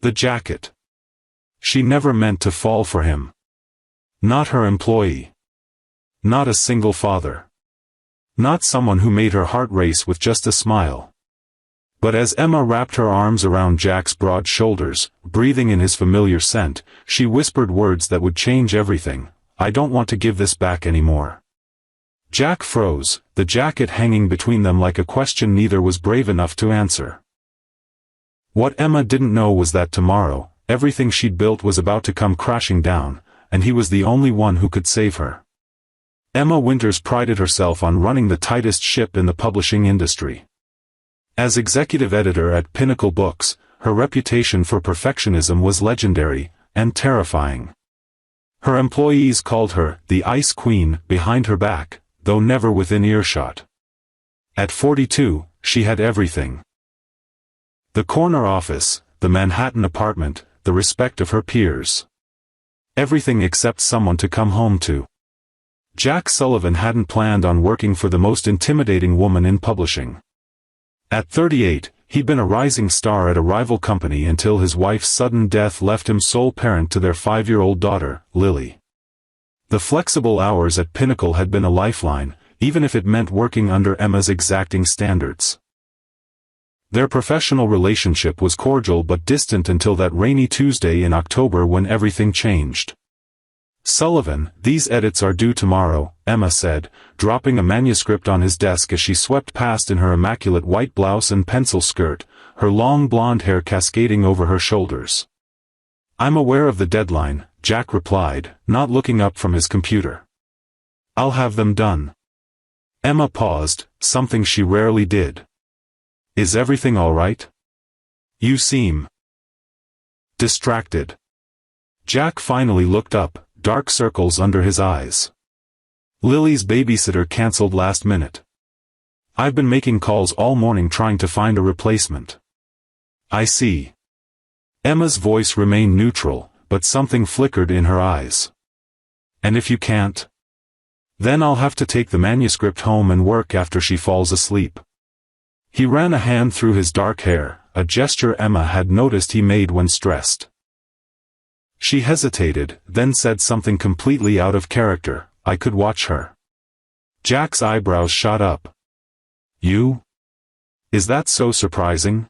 The jacket. She never meant to fall for him. Not her employee. Not a single father. Not someone who made her heart race with just a smile. But as Emma wrapped her arms around Jack's broad shoulders, breathing in his familiar scent, she whispered words that would change everything. "I don't want to give this back anymore." Jack froze, the jacket hanging between them like a question neither was brave enough to answer. What Emma didn't know was that tomorrow, everything she'd built was about to come crashing down, and he was the only one who could save her. Emma Winters prided herself on running the tightest ship in the publishing industry. As executive editor at Pinnacle Books, her reputation for perfectionism was legendary, and terrifying. Her employees called her the Ice Queen behind her back, though never within earshot. At 42, she had everything. The corner office, the Manhattan apartment, the respect of her peers. Everything except someone to come home to. Jack Sullivan hadn't planned on working for the most intimidating woman in publishing. At 38, he'd been a rising star at a rival company until his wife's sudden death left him sole parent to their 5-year-old daughter, Lily. The flexible hours at Pinnacle had been a lifeline, even if it meant working under Emma's exacting standards. Their professional relationship was cordial but distant until that rainy Tuesday in October when everything changed. "Sullivan, these edits are due tomorrow," Emma said, dropping a manuscript on his desk as she swept past in her immaculate white blouse and pencil skirt, her long blonde hair cascading over her shoulders. "I'm aware of the deadline," Jack replied, not looking up from his computer. "I'll have them done." Emma paused, something she rarely did. "Is everything all right? You seem distracted." Jack finally looked up, dark circles under his eyes. "Lily's babysitter canceled last minute. I've been making calls all morning trying to find a replacement." "I see." Emma's voice remained neutral, but something flickered in her eyes. "And if you can't? Then I'll have to take the manuscript home and work after she falls asleep." He ran a hand through his dark hair, a gesture Emma had noticed he made when stressed. She hesitated, then said something completely out of character. "I could watch her." Jack's eyebrows shot up. "You? Is that so surprising?"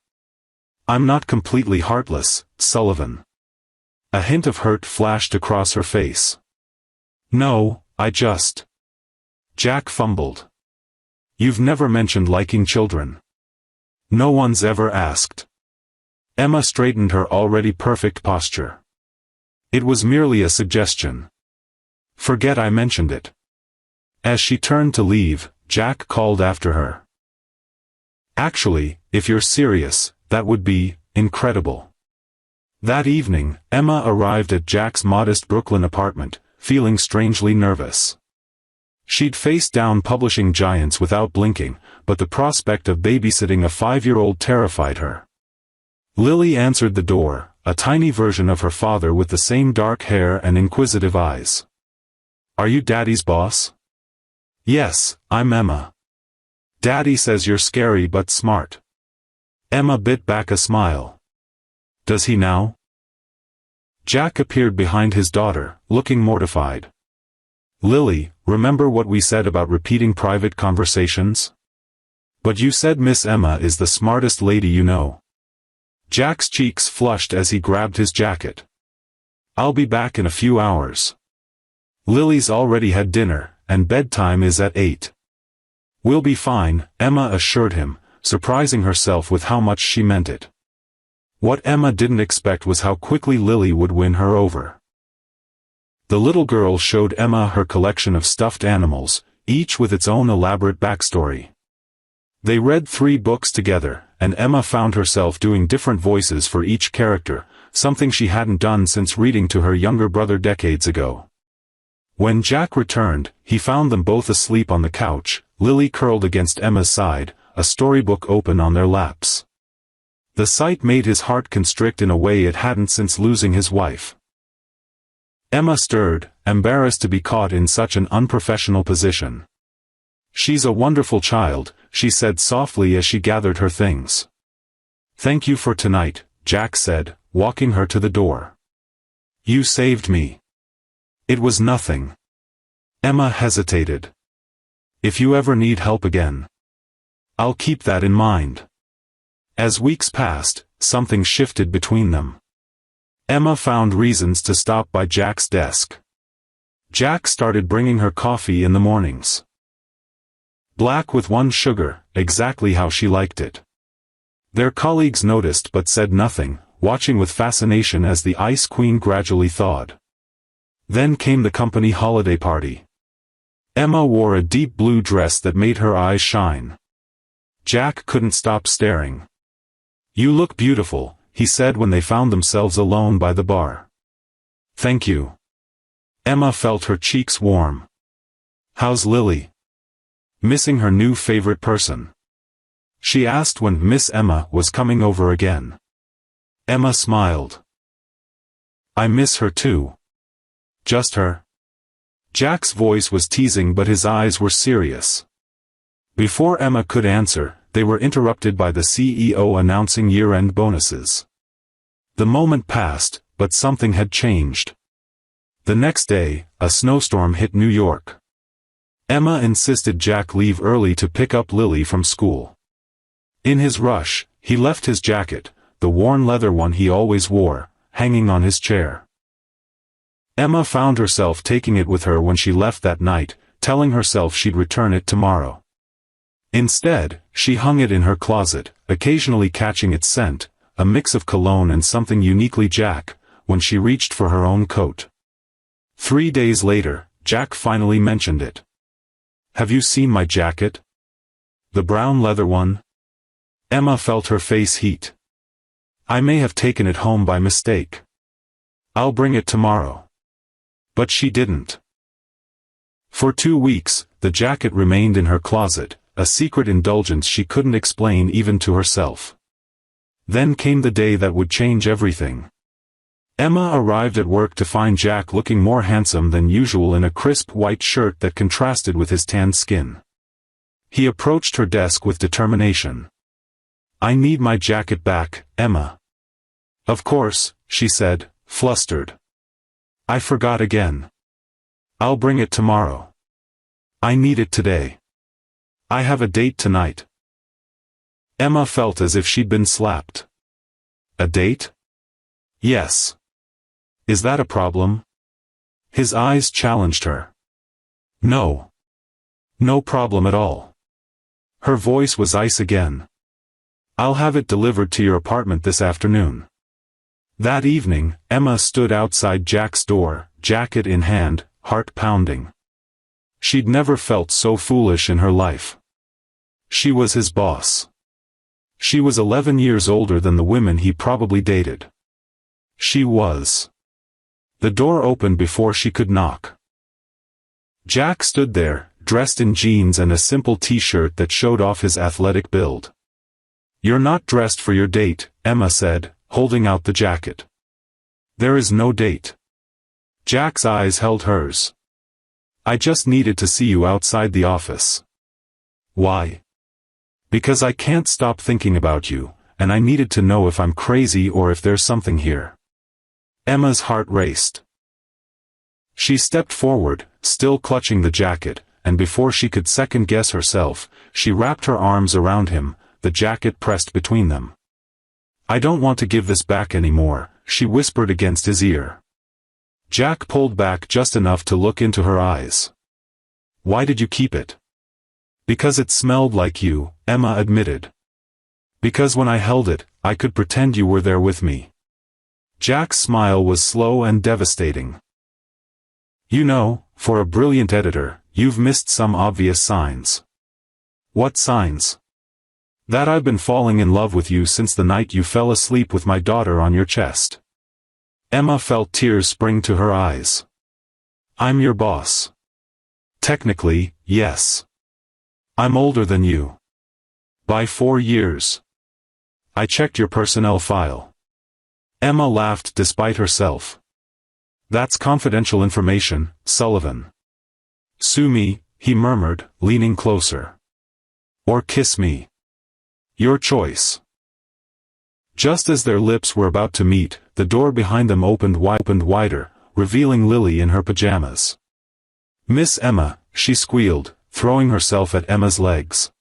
"I'm not completely heartless, Sullivan." A hint of hurt flashed across her face. "No, I just..." Jack fumbled. "You've never mentioned liking children." "No one's ever asked." Emma straightened her already perfect posture. "It was merely a suggestion. Forget I mentioned it." As she turned to leave, Jack called after her. "Actually, if you're serious, that would be incredible." That evening, Emma arrived at Jack's modest Brooklyn apartment, feeling strangely nervous. She'd faced down publishing giants without blinking, but the prospect of babysitting a 5-year-old terrified her. Lily answered the door, a tiny version of her father with the same dark hair and inquisitive eyes. "Are you Daddy's boss?" "Yes, I'm Emma." "Daddy says you're scary but smart." Emma bit back a smile. "Does he now?" Jack appeared behind his daughter, looking mortified. "Lily, remember what we said about repeating private conversations? But you said Miss Emma is the smartest lady you know." Jack's cheeks flushed as he grabbed his jacket. "I'll be back in a few hours. Lily's already had dinner, and bedtime is at 8. "We'll be fine," Emma assured him, surprising herself with how much she meant it. What Emma didn't expect was how quickly Lily would win her over. The little girl showed Emma her collection of stuffed animals, each with its own elaborate backstory. They read 3 books together, and Emma found herself doing different voices for each character, something she hadn't done since reading to her younger brother decades ago. When Jack returned, he found them both asleep on the couch, Lily curled against Emma's side, a storybook open on their laps. The sight made his heart constrict in a way it hadn't since losing his wife. Emma stirred, embarrassed to be caught in such an unprofessional position. "She's a wonderful child," she said softly as she gathered her things. "Thank you for tonight," Jack said, walking her to the door. "You saved me." "It was nothing." Emma hesitated. "If you ever need help again." "I'll keep that in mind." As weeks passed, something shifted between them. Emma found reasons to stop by Jack's desk. Jack started bringing her coffee in the mornings. Black with 1 sugar, exactly how she liked it. Their colleagues noticed but said nothing, watching with fascination as the Ice Queen gradually thawed. Then came the company holiday party. Emma wore a deep blue dress that made her eyes shine. Jack couldn't stop staring. "You look beautiful," he said when they found themselves alone by the bar. "Thank you." Emma felt her cheeks warm. "How's Lily? Missing her new favorite person?" she asked when Miss Emma was coming over again. Emma smiled. "I miss her too." "Just her?" Jack's voice was teasing but his eyes were serious. Before Emma could answer, they were interrupted by the CEO announcing year-end bonuses. The moment passed, but something had changed. The next day, a snowstorm hit New York. Emma insisted Jack leave early to pick up Lily from school. In his rush, he left his jacket, the worn leather one he always wore, hanging on his chair. Emma found herself taking it with her when she left that night, telling herself she'd return it tomorrow. Instead, she hung it in her closet, occasionally catching its scent, a mix of cologne and something uniquely Jack, when she reached for her own coat. 3 days later, Jack finally mentioned it. "Have you seen my jacket? The brown leather one?" Emma felt her face heat. "I may have taken it home by mistake. I'll bring it tomorrow." But she didn't. For 2 weeks, the jacket remained in her closet, a secret indulgence she couldn't explain even to herself. Then came the day that would change everything. Emma arrived at work to find Jack looking more handsome than usual in a crisp white shirt that contrasted with his tanned skin. He approached her desk with determination. "I need my jacket back, Emma." "Of course," she said, flustered. "I forgot again. I'll bring it tomorrow. I need it today. I have a date tonight." Emma felt as if she'd been slapped. "A date?" "Yes. Is that a problem?" His eyes challenged her. "No. No problem at all." Her voice was ice again. "I'll have it delivered to your apartment this afternoon." That evening, Emma stood outside Jack's door, jacket in hand, heart pounding. She'd never felt so foolish in her life. She was his boss. She was 11 years older than the women he probably dated. She was. The door opened before she could knock. Jack stood there, dressed in jeans and a simple t-shirt that showed off his athletic build. "You're not dressed for your date," Emma said, holding out the jacket. "There is no date." Jack's eyes held hers. "I just needed to see you outside the office." "Why?" "Because I can't stop thinking about you, and I needed to know if I'm crazy or if there's something here." Emma's heart raced. She stepped forward, still clutching the jacket, and before she could second-guess herself, she wrapped her arms around him, the jacket pressed between them. "I don't want to give this back anymore," she whispered against his ear. Jack pulled back just enough to look into her eyes. "Why did you keep it?" "Because it smelled like you," Emma admitted. "Because when I held it, I could pretend you were there with me." Jack's smile was slow and devastating. "You know, for a brilliant editor, you've missed some obvious signs." "What signs?" "That I've been falling in love with you since the night you fell asleep with my daughter on your chest." Emma felt tears spring to her eyes. "I'm your boss." "Technically, yes. I'm older than you. By 4 years. I checked your personnel file." Emma laughed despite herself. "That's confidential information, Sullivan." "Sue me," he murmured, leaning closer. "Or kiss me. Your choice." Just as their lips were about to meet, the door behind them opened wider, revealing Lily in her pajamas. "Miss Emma," she squealed, throwing herself at Emma's legs.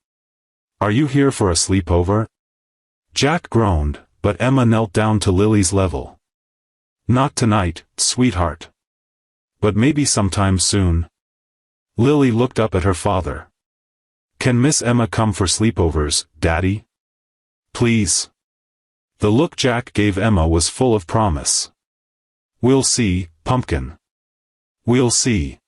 "Are you here for a sleepover?" Jack groaned, but Emma knelt down to Lily's level. "Not tonight, sweetheart. But maybe sometime soon." Lily looked up at her father. "Can Miss Emma come for sleepovers, Daddy? Please?" The look Jack gave Emma was full of promise. "We'll see, pumpkin. We'll see."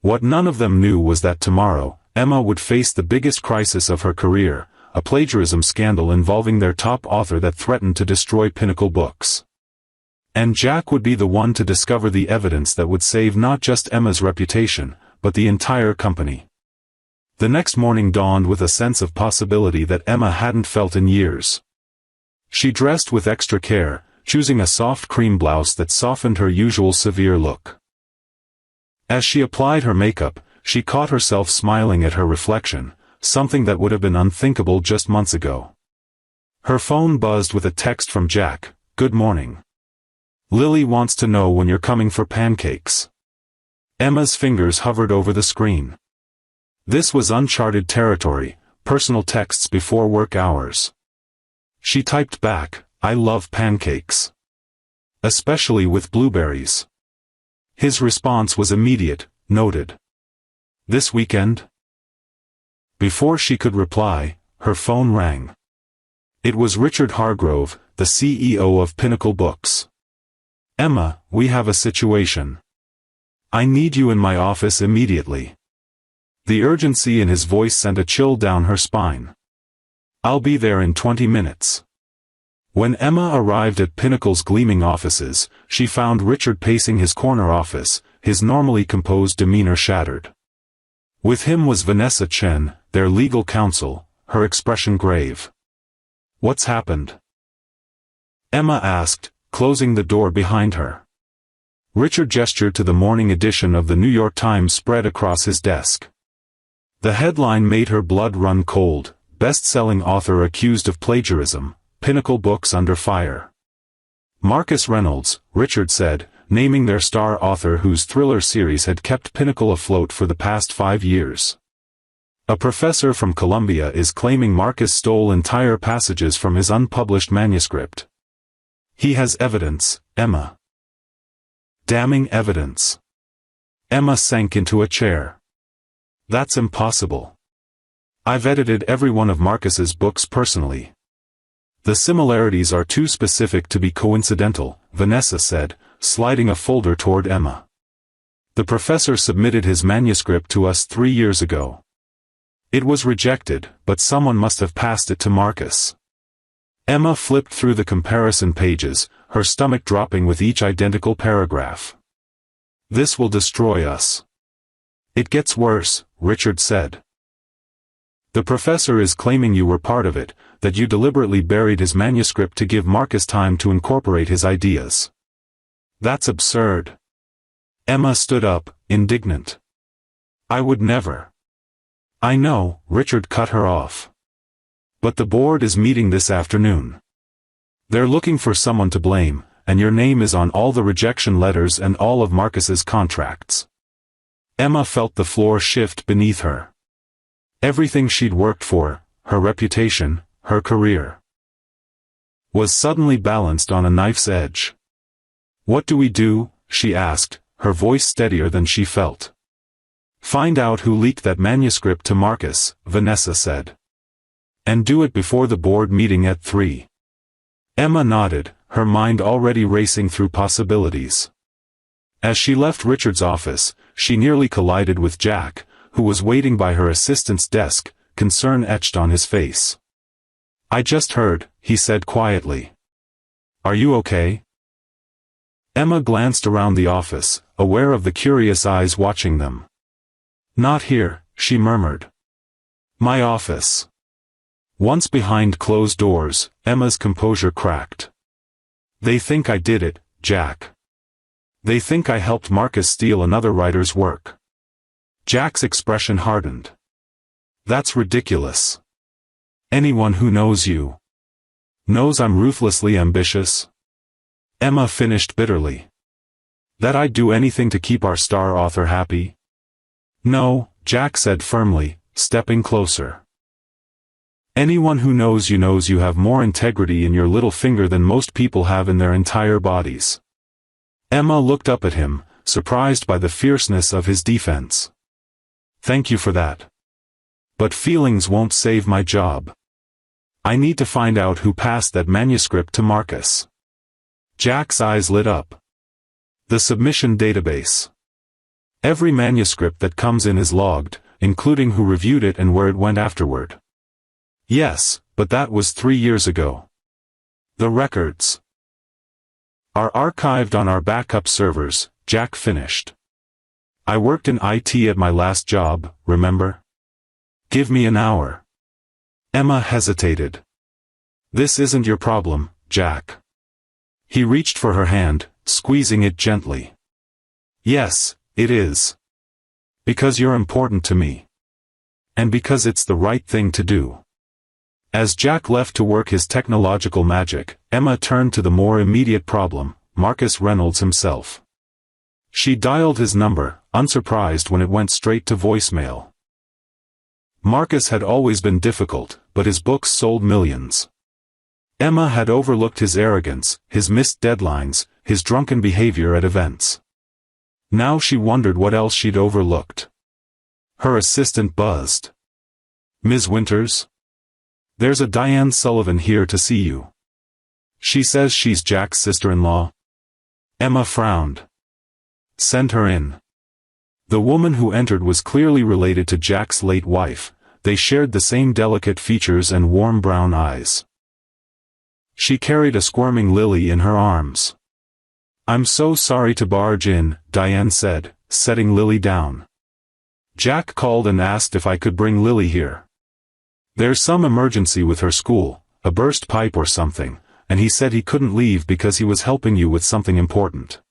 What none of them knew was that tomorrow, Emma would face the biggest crisis of her career, a plagiarism scandal involving their top author that threatened to destroy Pinnacle Books. And Jack would be the one to discover the evidence that would save not just Emma's reputation, but the entire company. The next morning dawned with a sense of possibility that Emma hadn't felt in years. She dressed with extra care, choosing a soft cream blouse that softened her usual severe look. As she applied her makeup, she caught herself smiling at her reflection, something that would have been unthinkable just months ago. Her phone buzzed with a text from Jack. "Good morning. Lily wants to know when you're coming for pancakes." Emma's fingers hovered over the screen. This was uncharted territory, personal texts before work hours. She typed back, "I love pancakes. Especially with blueberries." His response was immediate, "Noted. This weekend?" Before she could reply, her phone rang. It was Richard Hargrove, the CEO of Pinnacle Books. "Emma, we have a situation. I need you in my office immediately." The urgency in his voice sent a chill down her spine. "I'll be there in 20 minutes." When Emma arrived at Pinnacle's gleaming offices, she found Richard pacing his corner office, his normally composed demeanor shattered. With him was Vanessa Chen, their legal counsel, her expression grave. "What's happened?" Emma asked, closing the door behind her. Richard gestured to the morning edition of the New York Times spread across his desk. The headline made her blood run cold: "Best-selling author accused of plagiarism, Pinnacle Books under fire." Marcus Reynolds, Richard said, naming their star author whose thriller series had kept Pinnacle afloat for the past 5 years. A professor from Columbia is claiming Marcus stole entire passages from his unpublished manuscript. "He has evidence, Emma." "Damning evidence." Emma sank into a chair. "That's impossible. I've edited every one of Marcus's books personally. The similarities are too specific to be coincidental," Vanessa said, sliding a folder toward Emma. "The professor submitted his manuscript to us 3 years ago. It was rejected, but someone must have passed it to Marcus." Emma flipped through the comparison pages, her stomach dropping with each identical paragraph. "This will destroy us." "It gets worse," Richard said. "The professor is claiming you were part of it, that you deliberately buried his manuscript to give Marcus time to incorporate his ideas." "That's absurd." Emma stood up, indignant. "I would never." "I know," Richard cut her off. "But the board is meeting this afternoon. They're looking for someone to blame, and your name is on all the rejection letters and all of Marcus's contracts." Emma felt the floor shift beneath her. Everything she'd worked for, her reputation, her career, was suddenly balanced on a knife's edge. "What do we do?" she asked, her voice steadier than she felt. "Find out who leaked that manuscript to Marcus," Vanessa said. "And do it before the board meeting at 3. Emma nodded, her mind already racing through possibilities. As she left Richard's office, she nearly collided with Jack, who was waiting by her assistant's desk, concern etched on his face. "I just heard," he said quietly. "Are you okay?" Emma glanced around the office, aware of the curious eyes watching them. "Not here," she murmured. "My office." Once behind closed doors, Emma's composure cracked. "They think I did it, Jack. They think I helped Marcus steal another writer's work." Jack's expression hardened. "That's ridiculous. Anyone who knows you knows I'm ruthlessly ambitious." Emma finished bitterly. That I'd do anything to keep our star author happy? No, Jack said firmly, stepping closer. Anyone who knows you have more integrity in your little finger than most people have in their entire bodies. Emma looked up at him, surprised by the fierceness of his defense. Thank you for that. But feelings won't save my job. I need to find out who passed that manuscript to Marcus. Jack's eyes lit up. The submission database. Every manuscript that comes in is logged, including who reviewed it and where it went afterward. Yes, but that was 3 years ago. The records are archived on our backup servers, Jack finished. I worked in IT at my last job, remember? Give me an hour. Emma hesitated. This isn't your problem, Jack. He reached for her hand, squeezing it gently. Yes, it is. Because you're important to me. And because it's the right thing to do. As Jack left to work his technological magic, Emma turned to the more immediate problem, Marcus Reynolds himself. She dialed his number, unsurprised when it went straight to voicemail. Marcus had always been difficult, but his books sold millions. Emma had overlooked his arrogance, his missed deadlines, his drunken behavior at events. Now she wondered what else she'd overlooked. Her assistant buzzed. Ms. Winters? There's a Diane Sullivan here to see you. She says she's Jack's sister-in-law. Emma frowned. Send her in. The woman who entered was clearly related to Jack's late wife. They shared the same delicate features and warm brown eyes. She carried a squirming Lily in her arms. I'm so sorry to barge in, Diane said, setting Lily down. Jack called and asked if I could bring Lily here. There's some emergency with her school, a burst pipe or something, and he said he couldn't leave because he was helping you with something important.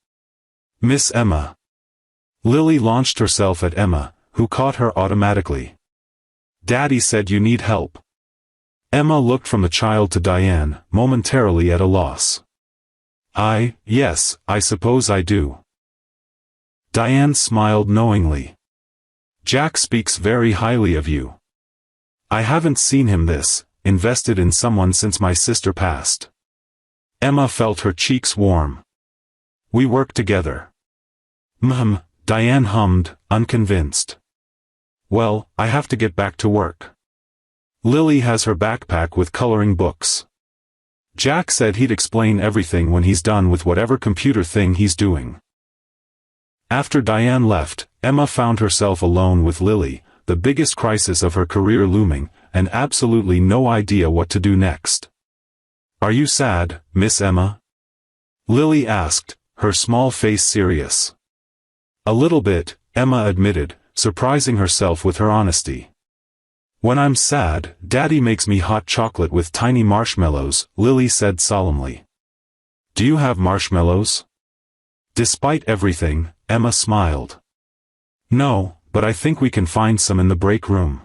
Miss Emma. Lily launched herself at Emma, who caught her automatically. Daddy said you need help. Emma looked from the child to Diane, momentarily at a loss. Yes, I suppose I do. Diane smiled knowingly. Jack speaks very highly of you. I haven't seen him this invested in someone since my sister passed. Emma felt her cheeks warm. We work together. Diane hummed, unconvinced. Well, I have to get back to work. Lily has her backpack with coloring books. Jack said he'd explain everything when he's done with whatever computer thing he's doing. After Diane left, Emma found herself alone with Lily, the biggest crisis of her career looming, and absolutely no idea what to do next. Are you sad, Miss Emma? Lily asked, her small face serious. A little bit, Emma admitted, surprising herself with her honesty. When I'm sad, Daddy makes me hot chocolate with tiny marshmallows, Lily said solemnly. Do you have marshmallows? Despite everything, Emma smiled. No, but I think we can find some in the break room.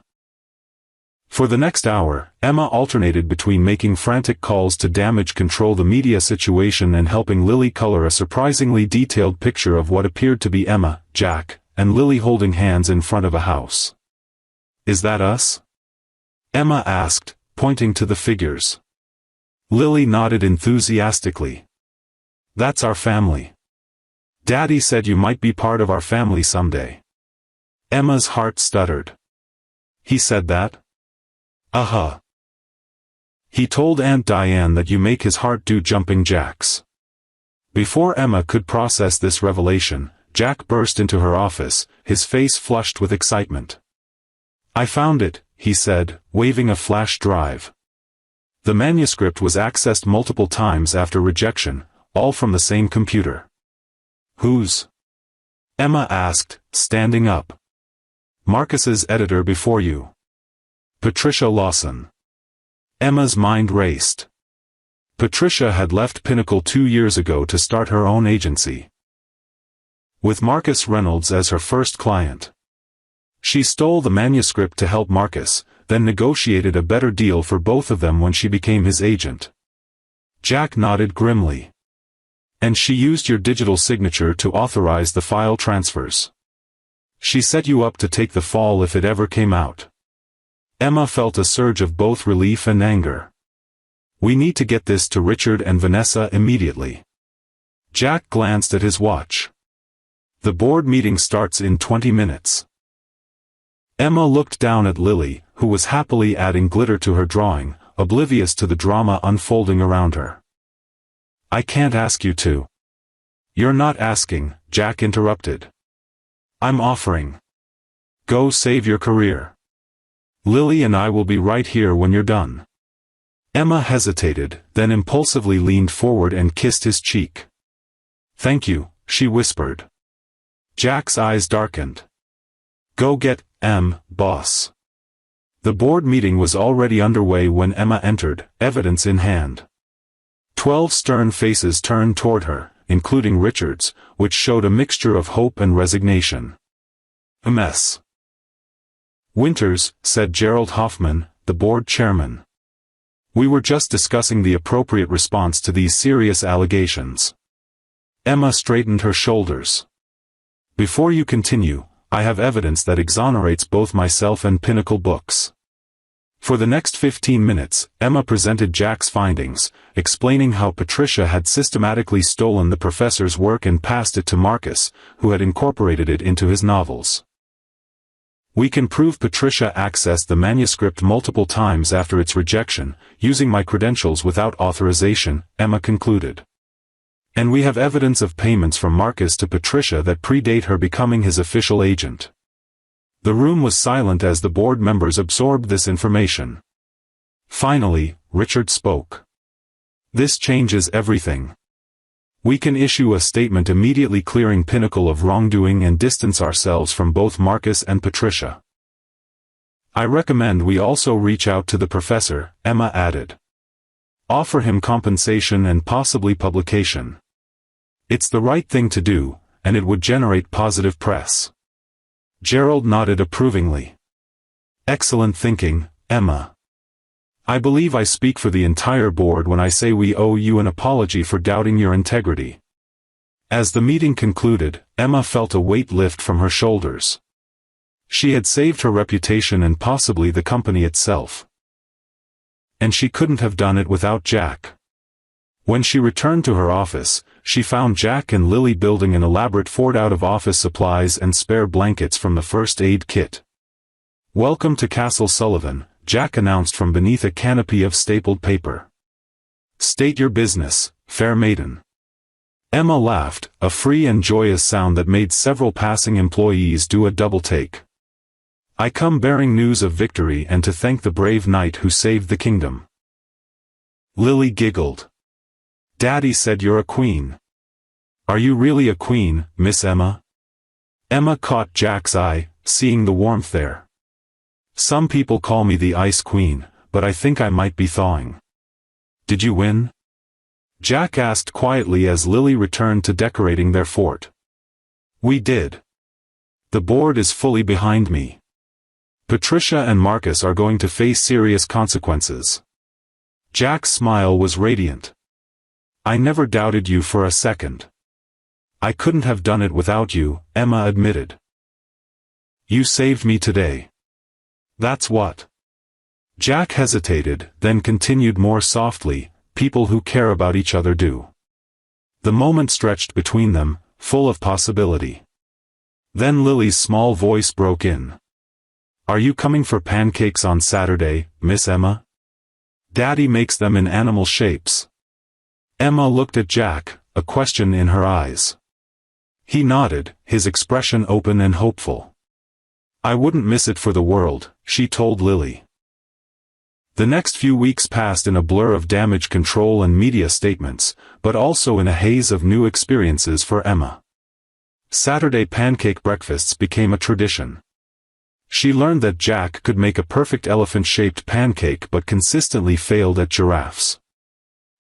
For the next hour, Emma alternated between making frantic calls to damage control the media situation and helping Lily color a surprisingly detailed picture of what appeared to be Emma, Jack, and Lily holding hands in front of a house. Is that us? Emma asked, pointing to the figures. Lily nodded enthusiastically. That's our family. Daddy said you might be part of our family someday. Emma's heart stuttered. He said that? Uh-huh. He told Aunt Diane that you make his heart do jumping jacks. Before Emma could process this revelation, Jack burst into her office, his face flushed with excitement. I found it, he said, waving a flash drive. The manuscript was accessed multiple times after rejection, all from the same computer. Whose? Emma asked, standing up. Marcus's editor before you. Patricia Lawson. Emma's mind raced. Patricia had left Pinnacle 2 years ago to start her own agency. With Marcus Reynolds as her first client. She stole the manuscript to help Marcus, then negotiated a better deal for both of them when she became his agent. Jack nodded grimly. And she used your digital signature to authorize the file transfers. She set you up to take the fall if it ever came out. Emma felt a surge of both relief and anger. We need to get this to Richard and Vanessa immediately. Jack glanced at his watch. The board meeting starts in 20 minutes. Emma looked down at Lily, who was happily adding glitter to her drawing, oblivious to the drama unfolding around her. I can't ask you to. You're not asking, Jack interrupted. I'm offering. Go save your career. Lily and I will be right here when you're done. Emma hesitated, then impulsively leaned forward and kissed his cheek. Thank you, she whispered. Jack's eyes darkened. Go get, boss. The board meeting was already underway when Emma entered, evidence in hand. 12 stern faces turned toward her, including Richard's, which showed a mixture of hope and resignation. A mess. Winters, said Gerald Hoffman, the board chairman. We were just discussing the appropriate response to these serious allegations. Emma straightened her shoulders. Before you continue, I have evidence that exonerates both myself and Pinnacle Books. For the next 15 minutes, Emma presented Jack's findings, explaining how Patricia had systematically stolen the professor's work and passed it to Marcus, who had incorporated it into his novels. We can prove Patricia accessed the manuscript multiple times after its rejection, using my credentials without authorization, Emma concluded. And we have evidence of payments from Marcus to Patricia that predate her becoming his official agent. The room was silent as the board members absorbed this information. Finally, Richard spoke. This changes everything. We can issue a statement immediately clearing Pinnacle of wrongdoing and distance ourselves from both Marcus and Patricia. I recommend we also reach out to the professor, Emma added. Offer him compensation and possibly publication. It's the right thing to do, and it would generate positive press. Gerald nodded approvingly. Excellent thinking, Emma. I believe I speak for the entire board when I say we owe you an apology for doubting your integrity. As the meeting concluded, Emma felt a weight lift from her shoulders. She had saved her reputation and possibly the company itself. And she couldn't have done it without Jack. When she returned to her office, she found Jack and Lily building an elaborate fort out of office supplies and spare blankets from the first aid kit. Welcome to Castle Sullivan, Jack announced from beneath a canopy of stapled paper. State your business, fair maiden. Emma laughed, a free and joyous sound that made several passing employees do a double take. I come bearing news of victory and to thank the brave knight who saved the kingdom. Lily giggled. Daddy said you're a queen. Are you really a queen, Miss Emma? Emma caught Jack's eye, seeing the warmth there. Some people call me the Ice Queen, but I think I might be thawing. Did you win? Jack asked quietly as Lily returned to decorating their fort. We did. The board is fully behind me. Patricia and Marcus are going to face serious consequences. Jack's smile was radiant. I never doubted you for a second. I couldn't have done it without you, Emma admitted. You saved me today. That's what. Jack hesitated, then continued more softly, people who care about each other do. The moment stretched between them, full of possibility. Then Lily's small voice broke in. Are you coming for pancakes on Saturday, Miss Emma? Daddy makes them in animal shapes. Emma looked at Jack, a question in her eyes. He nodded, his expression open and hopeful. I wouldn't miss it for the world, she told Lily. The next few weeks passed in a blur of damage control and media statements, but also in a haze of new experiences for Emma. Saturday pancake breakfasts became a tradition. She learned that Jack could make a perfect elephant-shaped pancake but consistently failed at giraffes.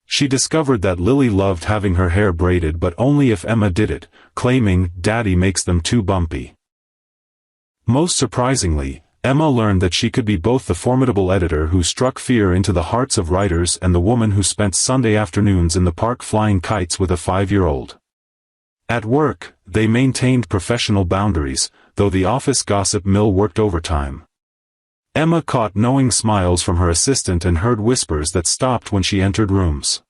She discovered that Lily loved having her hair braided but only if Emma did it, claiming, Daddy makes them too bumpy. Most surprisingly, Emma learned that she could be both the formidable editor who struck fear into the hearts of writers and the woman who spent Sunday afternoons in the park flying kites with a 5-year-old. At work, they maintained professional boundaries, though the office gossip mill worked overtime. Emma caught knowing smiles from her assistant and heard whispers that stopped when she entered rooms.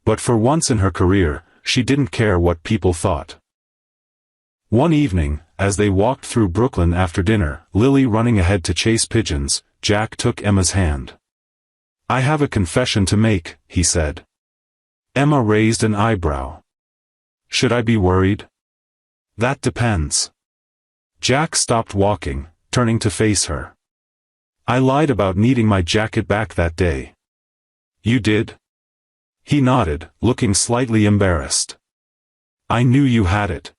But for once in her career, she didn't care what people thought. One evening, as they walked through Brooklyn after dinner, Lily running ahead to chase pigeons, Jack took Emma's hand. "I have a confession to make," he said. Emma raised an eyebrow. "Should I be worried?" "That depends." Jack stopped walking, turning to face her. "I lied about needing my jacket back that day." "You did?" He nodded, looking slightly embarrassed. "I knew you had it.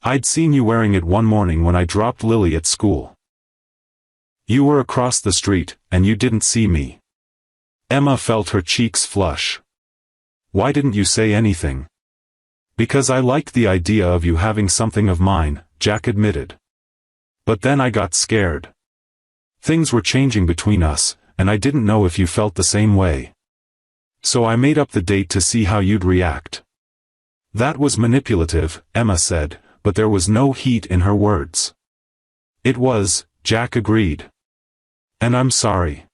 I'd seen you wearing it one morning when I dropped Lily at school. You were across the street, and you didn't see me." Emma felt her cheeks flush. "Why didn't you say anything?" "Because I liked the idea of you having something of mine," Jack admitted. "But then I got scared. Things were changing between us, and I didn't know if you felt the same way. So I made up the date to see how you'd react." "That was manipulative," Emma said, but there was no heat in her words. "It was," Jack agreed. "And I'm sorry.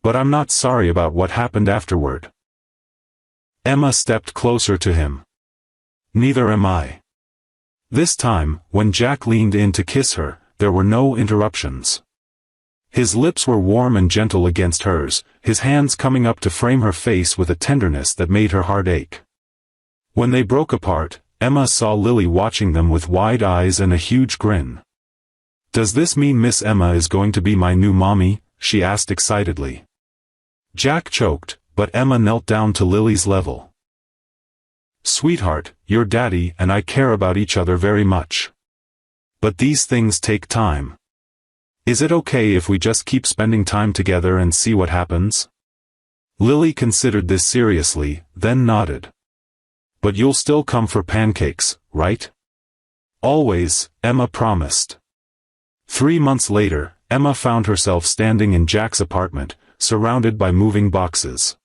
But I'm not sorry about what happened afterward." Emma stepped closer to him. "Neither am I." This time, when Jack leaned in to kiss her, there were no interruptions. His lips were warm and gentle against hers, his hands coming up to frame her face with a tenderness that made her heart ache. When they broke apart, Emma saw Lily watching them with wide eyes and a huge grin. "Does this mean Miss Emma is going to be my new mommy?" she asked excitedly. Jack choked, but Emma knelt down to Lily's level. "Sweetheart, your daddy and I care about each other very much. But these things take time. Is it okay if we just keep spending time together and see what happens?" Lily considered this seriously, then nodded. "But you'll still come for pancakes, right?" "Always," Emma promised. 3 months later, Emma found herself standing in Jack's apartment, surrounded by moving boxes.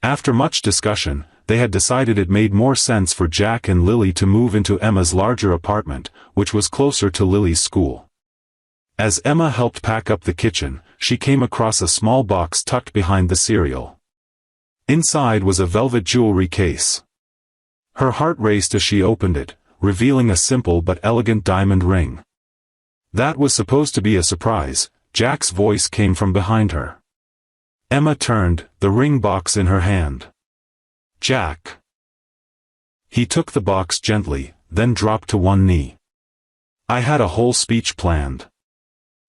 After much discussion, they had decided it made more sense for Jack and Lily to move into Emma's larger apartment, which was closer to Lily's school. As Emma helped pack up the kitchen, she came across a small box tucked behind the cereal. Inside was a velvet jewelry case. Her heart raced as she opened it, revealing a simple but elegant diamond ring. "That was supposed to be a surprise," Jack's voice came from behind her. Emma turned, the ring box in her hand. "Jack." He took the box gently, then dropped to one knee. "I had a whole speech planned.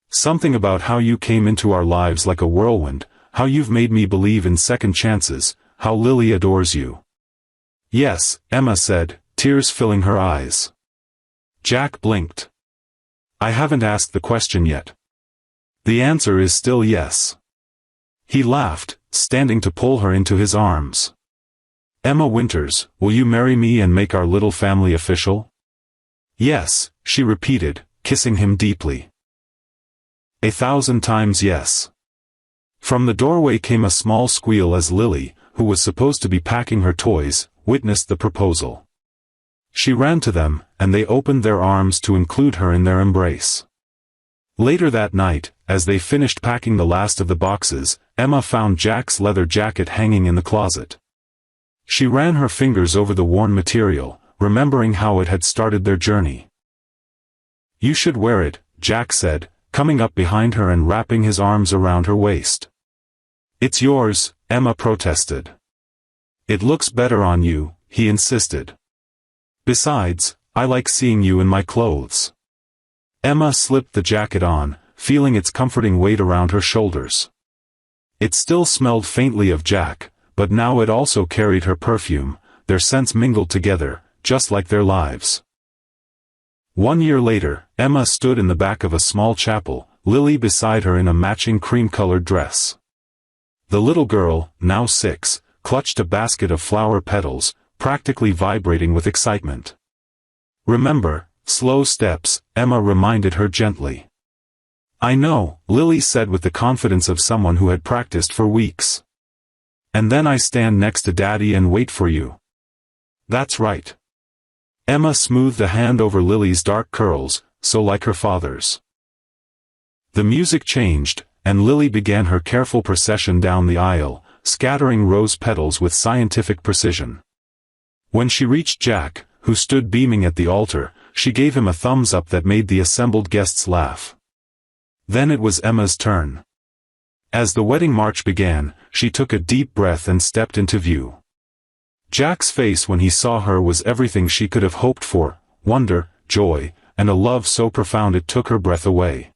Something about how you came into our lives like a whirlwind, how you've made me believe in second chances, how Lily adores you." "Yes," Emma said, tears filling her eyes. Jack blinked. "I haven't asked the question yet." "The answer is still yes." He laughed, standing to pull her into his arms. "Emma Winters, will you marry me and make our little family official?" "Yes," she repeated, kissing him deeply. 1,000 times yes. From the doorway came a small squeal as Lily, who was supposed to be packing her toys, witnessed the proposal. She ran to them, and they opened their arms to include her in their embrace. Later that night, as they finished packing the last of the boxes, Emma found Jack's leather jacket hanging in the closet. She ran her fingers over the worn material, remembering how it had started their journey. "You should wear it," Jack said, coming up behind her and wrapping his arms around her waist. "It's yours," Emma protested. "It looks better on you," he insisted. "Besides, I like seeing you in my clothes." Emma slipped the jacket on, feeling its comforting weight around her shoulders. It still smelled faintly of Jack, but now it also carried her perfume, their scents mingled together, just like their lives. 1 year later, Emma stood in the back of a small chapel, Lily beside her in a matching cream-colored dress. The little girl, now 6, clutched a basket of flower petals, practically vibrating with excitement. "Remember, slow steps," Emma reminded her gently. I know, Lily said with the confidence of someone who had practiced for weeks. And then I stand next to Daddy and wait for you. That's right. Emma smoothed a hand over Lily's dark curls, so like her father's. The music changed, and Lily began her careful procession down the aisle, scattering rose petals with scientific precision. When she reached Jack, who stood beaming at the altar, she gave him a thumbs up that made the assembled guests laugh. Then it was Emma's turn. As the wedding march began, she took a deep breath and stepped into view. Jack's face when he saw her was everything she could have hoped for: wonder, joy, and a love so profound it took her breath away.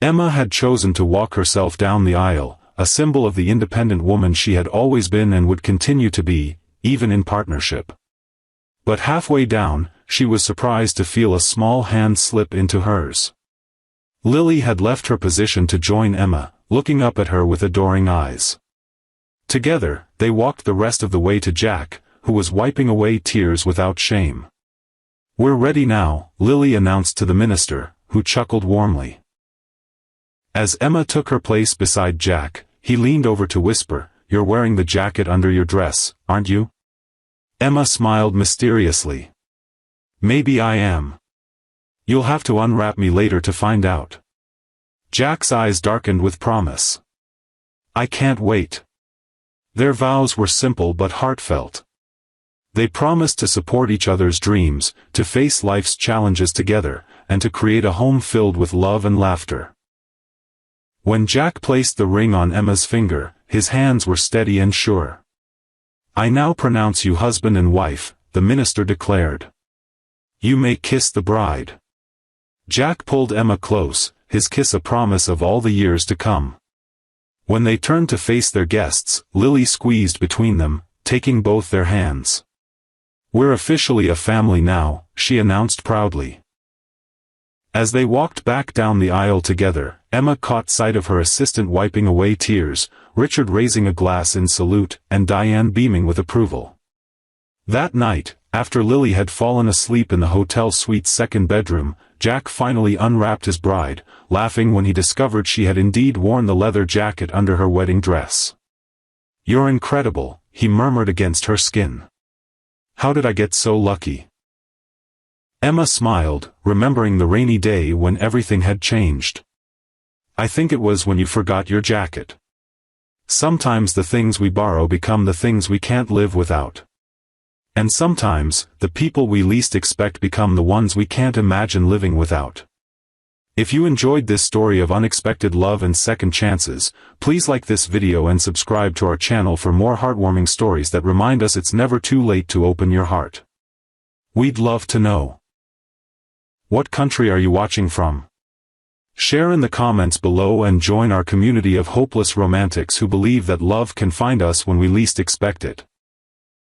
Emma had chosen to walk herself down the aisle, a symbol of the independent woman she had always been and would continue to be, even in partnership. But halfway down, she was surprised to feel a small hand slip into hers. Lily had left her position to join Emma, looking up at her with adoring eyes. Together, they walked the rest of the way to Jack, who was wiping away tears without shame. "We're ready now," Lily announced to the minister, who chuckled warmly. As Emma took her place beside Jack, he leaned over to whisper, "You're wearing the jacket under your dress, aren't you?" Emma smiled mysteriously. "Maybe I am. You'll have to unwrap me later to find out." Jack's eyes darkened with promise. "I can't wait." Their vows were simple but heartfelt. They promised to support each other's dreams, to face life's challenges together, and to create a home filled with love and laughter. When Jack placed the ring on Emma's finger, his hands were steady and sure. "I now pronounce you husband and wife," the minister declared. "You may kiss the bride." Jack pulled Emma close, his kiss a promise of all the years to come. When they turned to face their guests, Lily squeezed between them, taking both their hands. "We're officially a family now," she announced proudly. As they walked back down the aisle together, Emma caught sight of her assistant wiping away tears, Richard raising a glass in salute, and Diane beaming with approval. That night, after Lily had fallen asleep in the hotel suite's second bedroom, Jack finally unwrapped his bride, laughing when he discovered she had indeed worn the leather jacket under her wedding dress. "You're incredible," he murmured against her skin. "How did I get so lucky?" Emma smiled, remembering the rainy day when everything had changed. "I think it was when you forgot your jacket. Sometimes the things we borrow become the things we can't live without. And sometimes, the people we least expect become the ones we can't imagine living without." If you enjoyed this story of unexpected love and second chances, please like this video and subscribe to our channel for more heartwarming stories that remind us it's never too late to open your heart. We'd love to know. What country are you watching from? Share in the comments below and join our community of hopeless romantics who believe that love can find us when we least expect it.